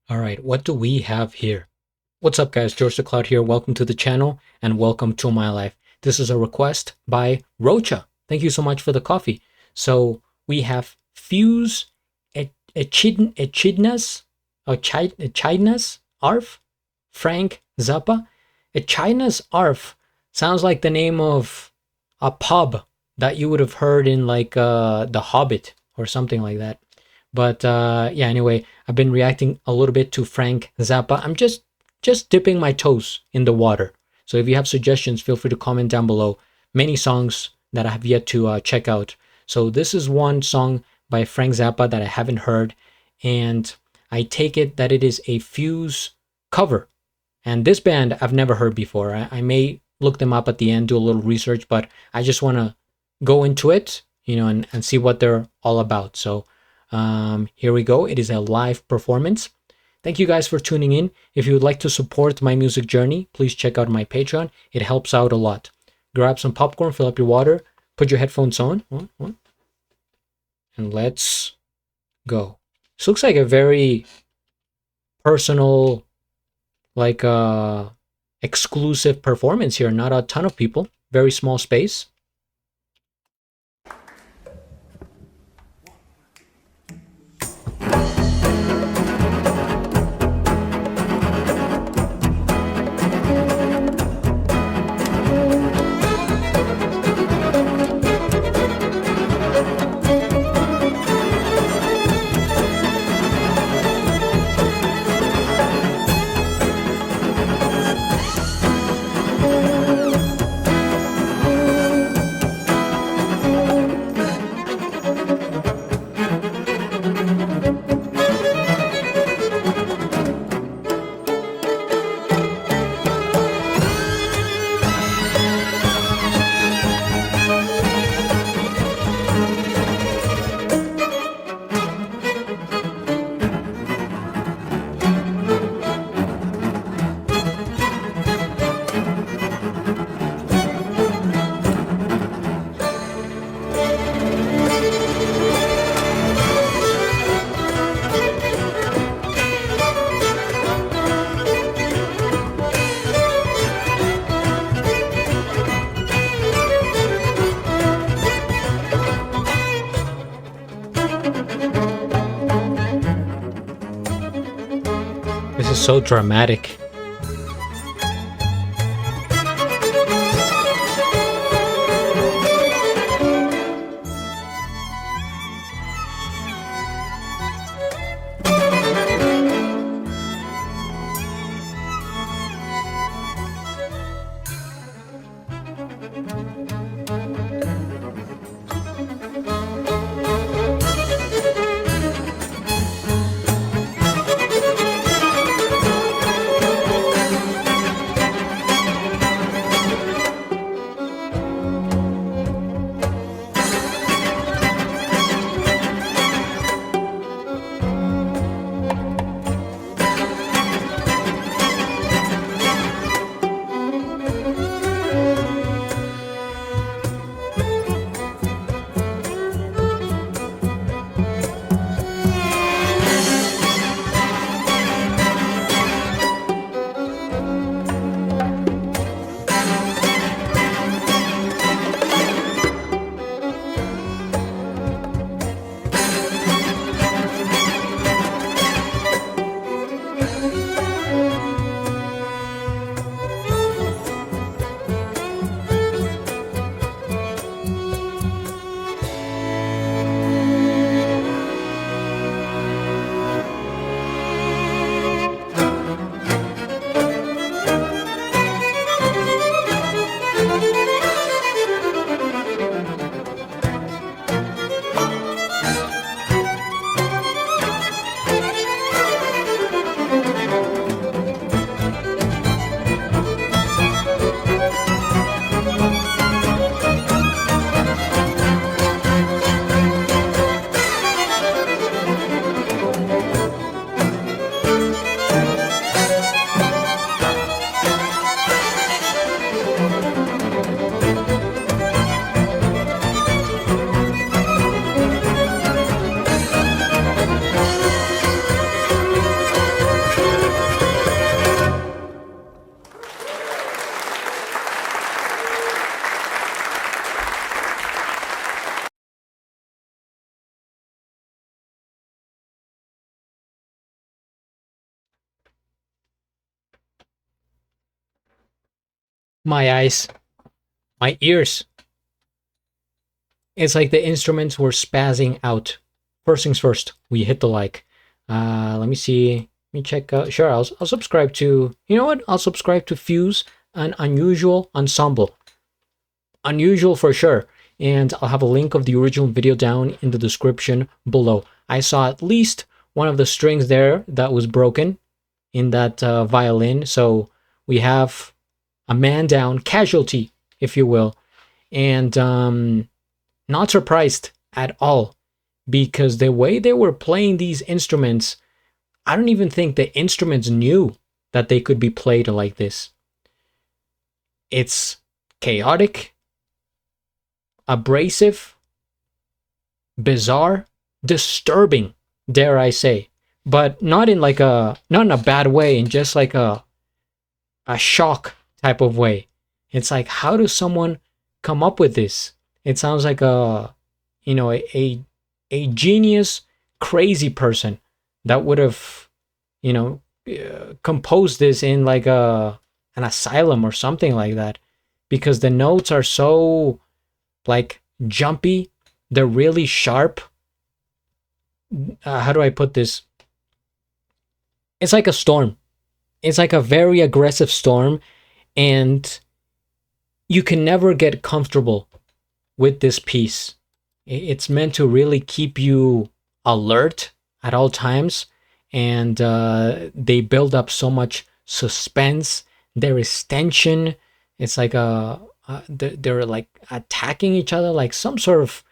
All right, what do we have here? What's up, guys? GeorgeTheCloud here. Welcome to the channel and welcome to my life. This is a request by Rocha. Thank you so much for the coffee. So we have Fuse Echidnas, Arf, Frank Zappa. Echidna's Arf sounds like the name of a pub that you would have heard in like The Hobbit or something like that. But yeah, anyway, I've been reacting a little bit to Frank Zappa. I'm just dipping my toes in the water. So if you have suggestions, feel free to comment down below. Many songs that I have yet to check out. So this is one song by Frank Zappa that I haven't heard, and I take it that it is a Fuse cover. And this band I've never heard before. I may look them up at the end, do a little research, but I just want to go into it, and see what they're all about. So here we go. It is a live performance. Thank you guys for tuning in. If you would like to support my music journey, please check out my Patreon. It helps out a lot. Grab some popcorn, fill up your water, put your headphones on, and let's go. This looks like a very personal, like exclusive performance here. Not a ton of people, very small space. This is so dramatic. My eyes, my ears. It's like the instruments were spazzing out. First things first, we hit the like. Let me see. Let me check out. Sure, I'll subscribe to. You know what? I'll subscribe to Fuse, an unusual ensemble. Unusual for sure. And I'll have a link of the original video down in the description below. I saw at least one of the strings there that was broken in that violin. So we have a man down, casualty, if you will. And not surprised at all, because the way they were playing these instruments, I don't even think the instruments knew that they could be played like this. It's chaotic, abrasive, bizarre, disturbing, dare I say, but not in a bad way, in just like a shock type of way. It's like, how does someone come up with this? It sounds like a genius, crazy person that would have, composed this in like an asylum or something like that, because the notes are so like jumpy. They're really sharp. How do I put this? It's like a storm. It's like a very aggressive storm, and you can never get comfortable with this piece. It's meant to really keep you alert at all times, and they build up so much suspense. There is tension. It's like they're like attacking each other, like some sort of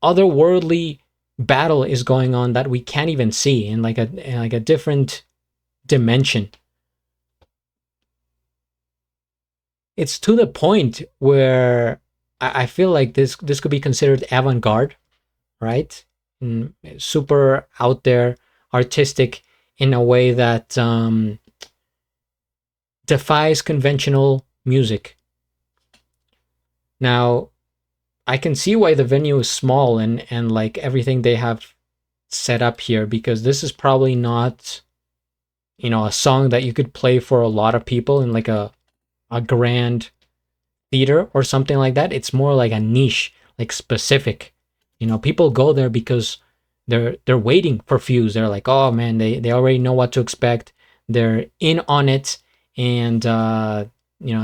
otherworldly battle is going on that we can't even see in like a different dimension. It's to the point where I feel like this could be considered avant-garde, right? Super out there, artistic in a way that defies conventional music. Now, I can see why the venue is small and like everything they have set up here, because this is probably not, a song that you could play for a lot of people in like a grand theater or something like that. It's more like a niche, like specific. People go there because they're waiting for Fuse. They're like, oh man, they already know what to expect. They're in on it, and I'm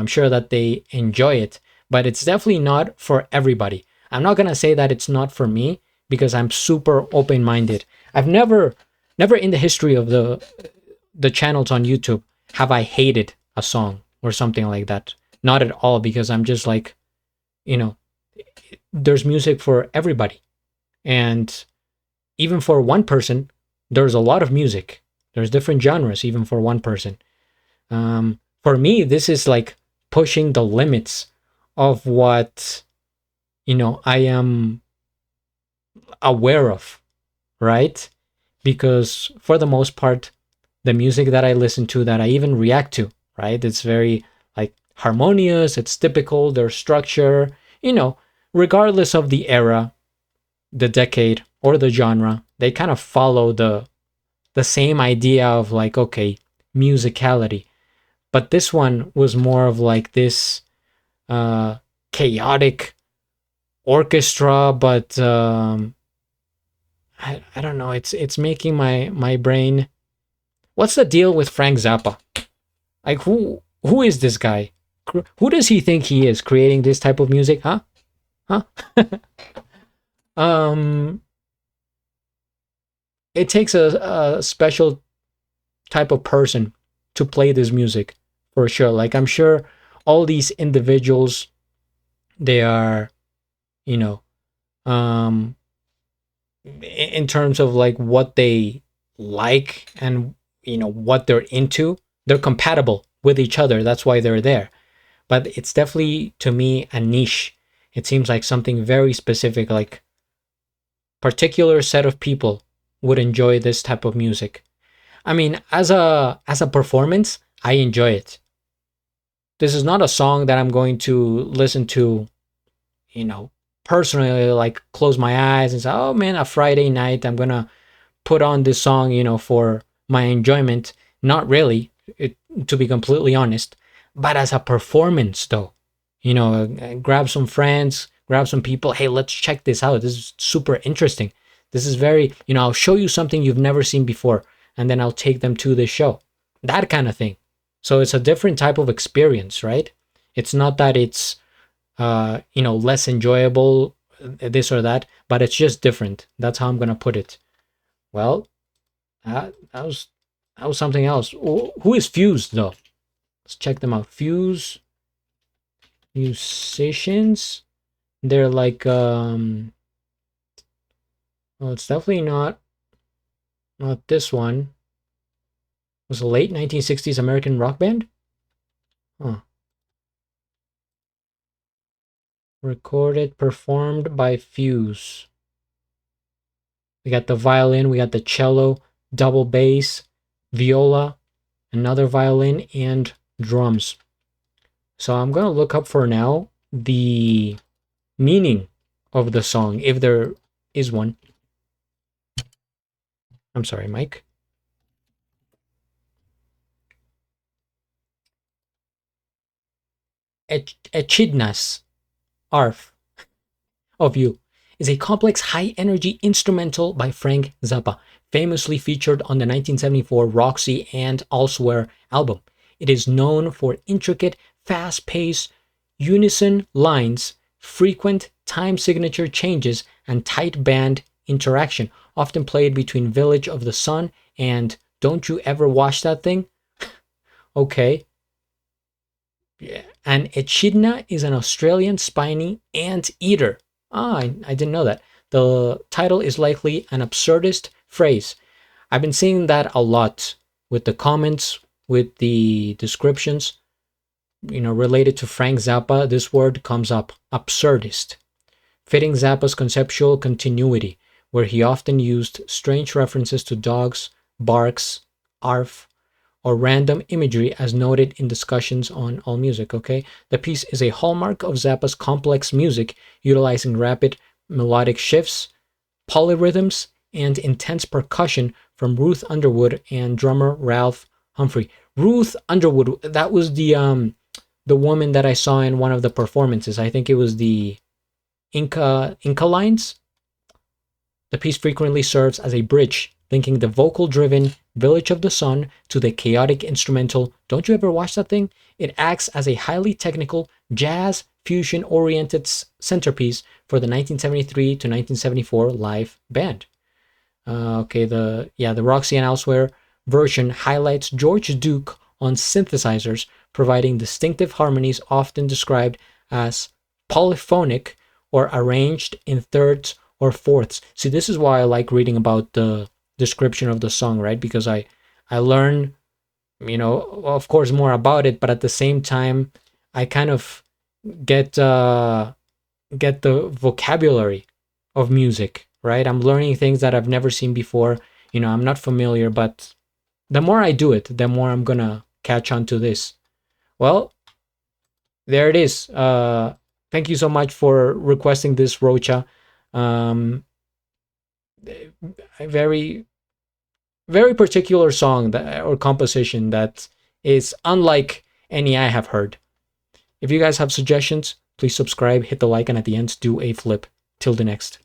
sure that they enjoy it. But it's definitely not for everybody. I'm not gonna say that it's not for me, because I'm super open-minded. I've never in the history of the channels on YouTube have I hated a song or something like that. Not at all, because I'm just like, there's music for everybody. And even for one person, there's a lot of music. There's different genres, even for one person. For me, this is like pushing the limits of what, I am aware of, right? Because for the most part, the music that I listen to, that I even react to, right? It's very like harmonious, it's typical, their structure, regardless of the era, the decade, or the genre, they kind of follow the same idea of like, okay, musicality. But this one was more of like this chaotic orchestra, but I don't know, it's making my brain. What's the deal with Frank Zappa? Like, who is this guy? Who does he think he is, creating this type of music? Huh? It takes a special type of person to play this music, for sure. Like, I'm sure all these individuals, they are, in terms of like what they like and what they're into, they're compatible with each other. That's why they're there. But it's definitely, to me, a niche. It seems like something very specific, like particular set of people would enjoy this type of music. I mean, as a performance, I enjoy it. This is not a song that I'm going to listen to, personally, like close my eyes and say, oh man, a Friday night, I'm gonna put on this song, for my enjoyment. Not really, to be completely honest. but as a performance though. You know, grab some friends, grab some people. Hey, let's check this out. This is super interesting. This is very, you know, I'll show you something you've never seen before, and then I'll take them to the show. That kind of thing. So it's a different type of experience, right? It's not that it's, you know, less enjoyable, this or that, but it's just different. That's how I'm gonna put it. Well, that was something else. Who is Fuse though? Let's check them out. Fuse musicians. They're like well, it's definitely not this one. It was a late 1960s American rock band. Huh. Recorded, performed by Fuse. We got the violin, we got the cello, double bass, viola, another violin, and drums. So I'm going to look up for now the meaning of the song, if there is one. I'm sorry, Mike. Echidna's ARF of You is a complex high-energy instrumental by Frank Zappa, famously featured on the 1974 Roxy and Elsewhere album. It is known for intricate, fast-paced, unison lines, frequent time signature changes, and tight band interaction, often played between Village of the Sun and Don't You Ever Wash That Thing? Okay. Yeah. And Echidna is an Australian spiny ant eater. Ah, I didn't know that. The title is likely an absurdist phrase. I've been seeing that a lot with the comments, with the descriptions, you know, related to Frank Zappa. This word comes up, absurdist, fitting Zappa's conceptual continuity, where he often used strange references to dogs, barks, arf, or random imagery as noted in discussions on AllMusic, okay? The piece is a hallmark of Zappa's complex music, utilizing rapid melodic shifts, polyrhythms, and intense percussion from Ruth Underwood and drummer Ralph Humphrey. Ruth Underwood, that was the woman that I saw in one of the performances. I think it was the Inca Lines. The piece frequently serves as a bridge, linking the vocal-driven Village of the Sun to the chaotic instrumental Don't You Ever Watch That Thing? It acts as a highly technical, jazz fusion-oriented centerpiece for the 1973 to 1974 live band. Okay, the Roxy and Elsewhere version highlights George Duke on synthesizers, providing distinctive harmonies often described as polyphonic or arranged in thirds or fourths. See, this is why I like reading about the description of the song, right? Because I learn, you know, of course, more about it, but at the same time, I kind of get the vocabulary of music, right? I'm learning things that I've never seen before. You know, I'm not familiar, but the more I do it, the more I'm gonna catch on to this. Well, there it is. Thank you so much for requesting this, Rocha. A very, very particular song that, or composition that is unlike any I have heard. If you guys have suggestions, please subscribe, hit the like, and at the end, do a flip. Till the next.